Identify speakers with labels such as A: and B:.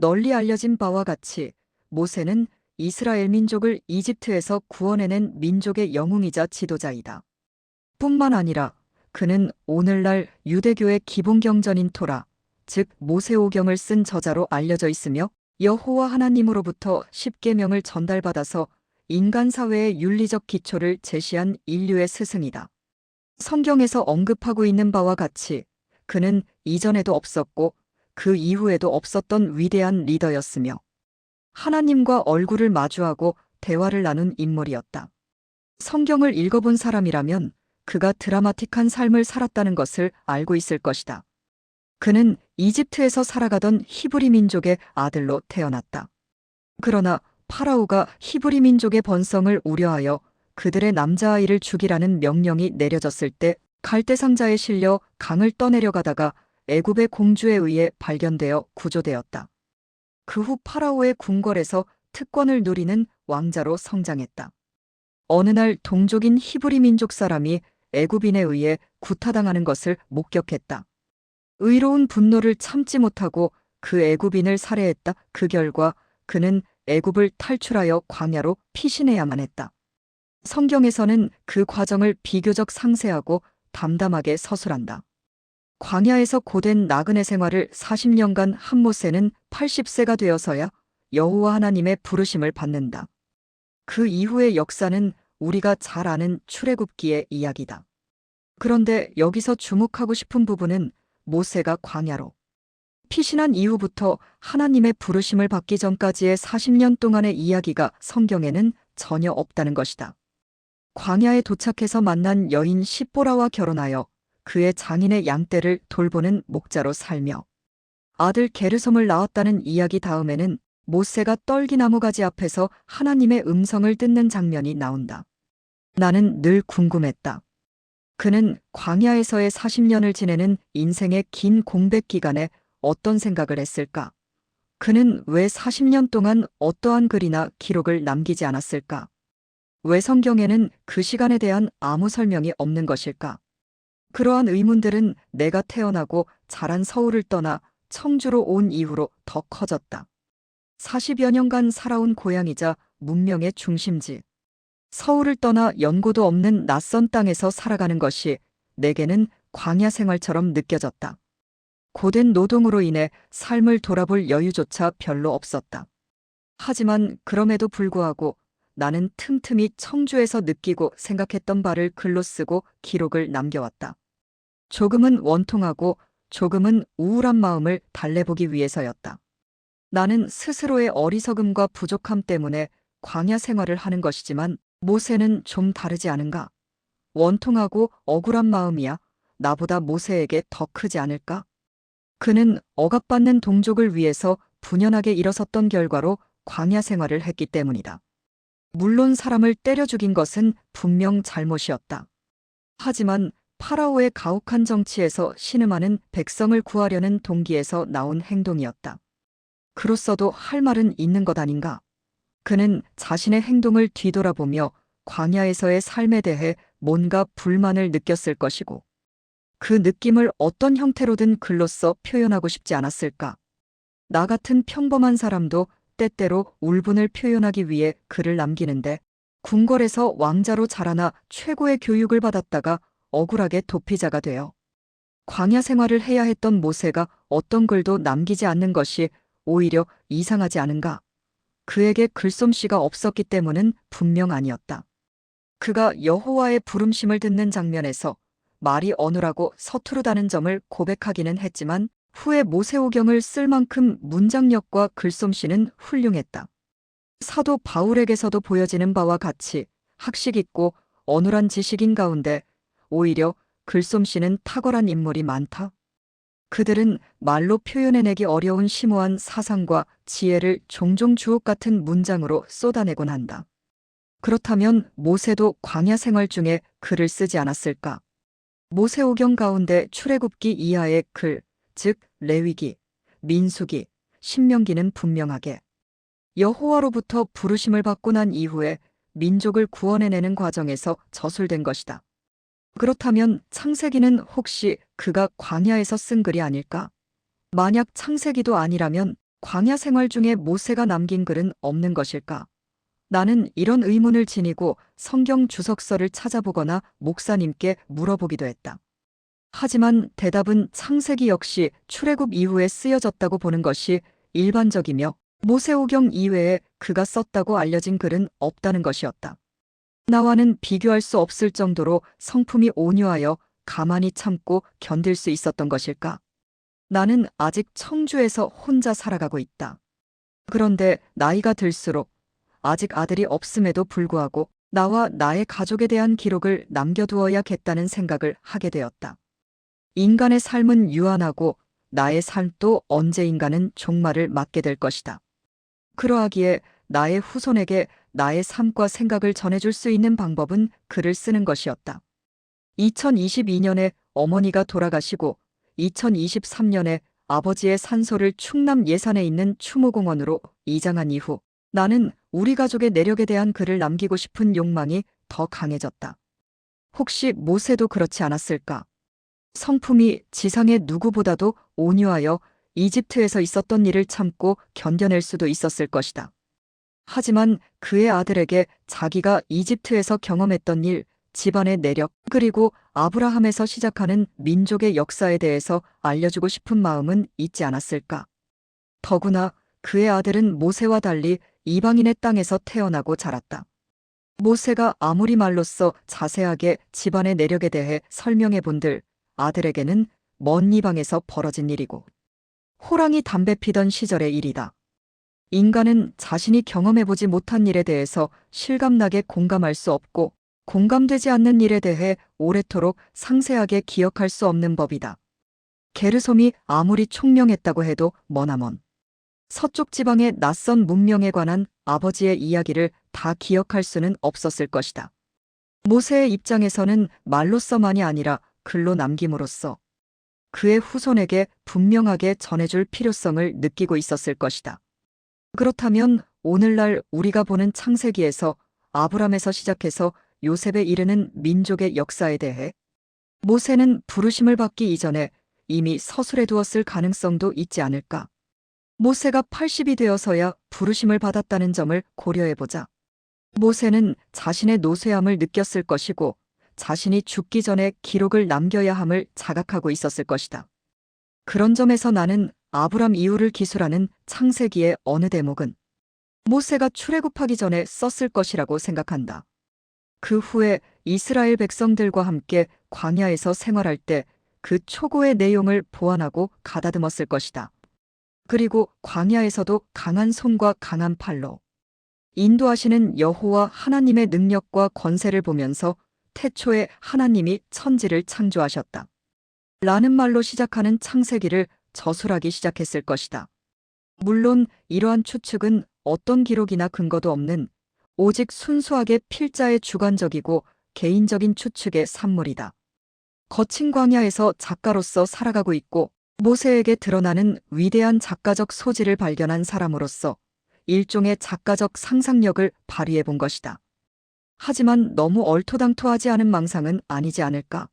A: 널리 알려진 바와 같이 모세는 이스라엘 민족을 이집트에서 구원해낸 민족의 영웅이자 지도자이다. 뿐만 아니라 그는 오늘날 유대교의 기본 경전인 토라, 즉 모세오경을 쓴 저자로 알려져 있으며 여호와 하나님으로부터 십계명을 전달받아서 인간 사회의 윤리적 기초를 제시한 인류의 스승이다. 성경에서 언급하고 있는 바와 같이 그는 이전에도 없었고 그 이후에도 없었던 위대한 리더였으며 하나님과 얼굴을 마주하고 대화를 나눈 인물이었다. 성경을 읽어본 사람이라면 그가 드라마틱한 삶을 살았다는 것을 알고 있을 것이다. 그는 이집트에서 살아가던 히브리 민족의 아들로 태어났다. 그러나 파라오가 히브리 민족의 번성을 우려하여 그들의 남자아이를 죽이라는 명령이 내려졌을 때 갈대상자에 실려 강을 떠내려가다가 애굽의 공주에 의해 발견되어 구조되었다. 그 후 파라오의 궁궐에서 특권을 누리는 왕자로 성장했다. 어느 날 동족인 히브리 민족 사람이 애굽인에 의해 구타당하는 것을 목격했다. 의로운 분노를 참지 못하고 그 애굽인을 살해했다. 그 결과 그는 애굽을 탈출하여 광야로 피신해야만 했다. 성경에서는 그 과정을 비교적 상세하고 담담하게 서술한다. 광야에서 고된 나그네 생활을 40년간 한 모세는 80세가 되어서야 여호와 하나님의 부르심을 받는다. 그 이후의 역사는 우리가 잘 아는 출애굽기의 이야기다. 그런데 여기서 주목하고 싶은 부분은 모세가 광야로 피신한 이후부터 하나님의 부르심을 받기 전까지의 40년 동안의 이야기가 성경에는 전혀 없다는 것이다. 광야에 도착해서 만난 여인 십보라와 결혼하여 그의 장인의 양떼를 돌보는 목자로 살며 아들 게르솜을 낳았다는 이야기 다음에는 모세가 떨기나무 가지 앞에서 하나님의 음성을 듣는 장면이 나온다. 나는 늘 궁금했다. 그는 광야에서의 40년을 지내는 인생의 긴 공백 기간에 어떤 생각을 했을까? 그는 왜 40년 동안 어떠한 글이나 기록을 남기지 않았을까? 왜 성경에는 그 시간에 대한 아무 설명이 없는 것일까? 그러한 의문들은 내가 태어나고 자란 서울을 떠나 청주로 온 이후로 더 커졌다. 40여 년간 살아온 고향이자 문명의 중심지. 서울을 떠나 연고도 없는 낯선 땅에서 살아가는 것이 내게는 광야 생활처럼 느껴졌다. 고된 노동으로 인해 삶을 돌아볼 여유조차 별로 없었다. 하지만 그럼에도 불구하고 나는 틈틈이 청주에서 느끼고 생각했던 바를 글로 쓰고 기록을 남겨왔다. 조금은 원통하고 조금은 우울한 마음을 달래보기 위해서였다. 나는 스스로의 어리석음과 부족함 때문에 광야 생활을 하는 것이지만 모세는 좀 다르지 않은가? 원통하고 억울한 마음이야 나보다 모세에게 더 크지 않을까? 그는 억압받는 동족을 위해서 분연하게 일어섰던 결과로 광야 생활을 했기 때문이다. 물론 사람을 때려 죽인 것은 분명 잘못이었다. 하지만 파라오의 가혹한 정치에서 신음하는 백성을 구하려는 동기에서 나온 행동이었다. 그로써도 할 말은 있는 것 아닌가? 그는 자신의 행동을 뒤돌아보며 광야에서의 삶에 대해 뭔가 불만을 느꼈을 것이고 그 느낌을 어떤 형태로든 글로써 표현하고 싶지 않았을까? 나 같은 평범한 사람도 때때로 울분을 표현하기 위해 글을 남기는데 궁궐에서 왕자로 자라나 최고의 교육을 받았다가 억울하게 도피자가 되어 광야 생활을 해야 했던 모세가 어떤 글도 남기지 않는 것이 오히려 이상하지 않은가? 그에게 글솜씨가 없었기 때문은 분명 아니었다. 그가 여호와의 부름심을 듣는 장면에서 말이 어눌하고 서투르다는 점을 고백하기는 했지만 후에 모세오경을 쓸 만큼 문장력과 글솜씨는 훌륭했다. 사도 바울에게서도 보여지는 바와 같이 학식 있고 어눌한 지식인 가운데 오히려 글솜씨는 탁월한 인물이 많다. 그들은 말로 표현해내기 어려운 심오한 사상과 지혜를 종종 주옥 같은 문장으로 쏟아내곤 한다. 그렇다면 모세도 광야 생활 중에 글을 쓰지 않았을까? 모세오경 가운데 출애굽기 이하의 글, 즉 레위기, 민수기, 신명기는 분명하게 여호와로부터 부르심을 받고 난 이후에 민족을 구원해내는 과정에서 저술된 것이다. 그렇다면 창세기는 혹시 그가 광야에서 쓴 글이 아닐까? 만약 창세기도 아니라면 광야 생활 중에 모세가 남긴 글은 없는 것일까? 나는 이런 의문을 지니고 성경 주석서를 찾아보거나 목사님께 물어보기도 했다. 하지만 대답은 창세기 역시 출애굽 이후에 쓰여졌다고 보는 것이 일반적이며 모세오경 이외에 그가 썼다고 알려진 글은 없다는 것이었다. 나와는 비교할 수 없을 정도로 성품이 온유하여 가만히 참고 견딜 수 있었던 것일까? 나는 아직 청주에서 혼자 살아가고 있다. 그런데 나이가 들수록 아직 아들이 없음에도 불구하고 나와 나의 가족에 대한 기록을 남겨두어야겠다는 생각을 하게 되었다. 인간의 삶은 유한하고 나의 삶도 언제인가는 종말을 맞게 될 것이다. 그러하기에 나의 후손에게 나의 삶과 생각을 전해줄 수 있는 방법은 글을 쓰는 것이었다. 2022년에 어머니가 돌아가시고 2023년에 아버지의 산소를 충남 예산에 있는 추모공원으로 이장한 이후 나는 우리 가족의 내력에 대한 글을 남기고 싶은 욕망이 더 강해졌다. 혹시 모세도 그렇지 않았을까? 성품이 지상의 누구보다도 온유하여 이집트에서 있었던 일을 참고 견뎌낼 수도 있었을 것이다. 하지만 그의 아들에게 자기가 이집트에서 경험했던 일, 집안의 내력, 그리고 아브라함에서 시작하는 민족의 역사에 대해서 알려주고 싶은 마음은 있지 않았을까? 더구나 그의 아들은 모세와 달리 이방인의 땅에서 태어나고 자랐다. 모세가 아무리 말로써 자세하게 집안의 내력에 대해 설명해 본들 아들에게는 먼 이방에서 벌어진 일이고 호랑이 담배 피던 시절의 일이다. 인간은 자신이 경험해보지 못한 일에 대해서 실감나게 공감할 수 없고 공감되지 않는 일에 대해 오래도록 상세하게 기억할 수 없는 법이다. 게르솜이 아무리 총명했다고 해도 머나먼 서쪽 지방의 낯선 문명에 관한 아버지의 이야기를 다 기억할 수는 없었을 것이다. 모세의 입장에서는 말로서만이 아니라 글로 남김으로써 그의 후손에게 분명하게 전해줄 필요성을 느끼고 있었을 것이다. 그렇다면 오늘날 우리가 보는 창세기에서 아브람에서 시작해서 요셉에 이르는 민족의 역사에 대해 모세는 부르심을 받기 이전에 이미 서술해 두었을 가능성도 있지 않을까? 모세가 80이 되어서야 부르심을 받았다는 점을 고려해보자. 모세는 자신의 노쇠함을 느꼈을 것이고 자신이 죽기 전에 기록을 남겨야 함을 자각하고 있었을 것이다. 그런 점에서 나는 아브람 이후를 기술하는 창세기의 어느 대목은 모세가 출애굽하기 전에 썼을 것이라고 생각한다. 그 후에 이스라엘 백성들과 함께 광야에서 생활할 때 그 초고의 내용을 보완하고 가다듬었을 것이다. 그리고 광야에서도 강한 손과 강한 팔로 인도하시는 여호와 하나님의 능력과 권세를 보면서 태초에 하나님이 천지를 창조하셨다. 라는 말로 시작하는 창세기를 저술하기 시작했을 것이다. 물론 이러한 추측은 어떤 기록이나 근거도 없는 오직 순수하게 필자의 주관적이고 개인적인 추측의 산물이다. 거친 광야에서 작가로서 살아가고 있고 모세에게 드러나는 위대한 작가적 소질을 발견한 사람으로서 일종의 작가적 상상력을 발휘해 본 것이다. 하지만 너무 얼토당토하지 않은 망상은 아니지 않을까?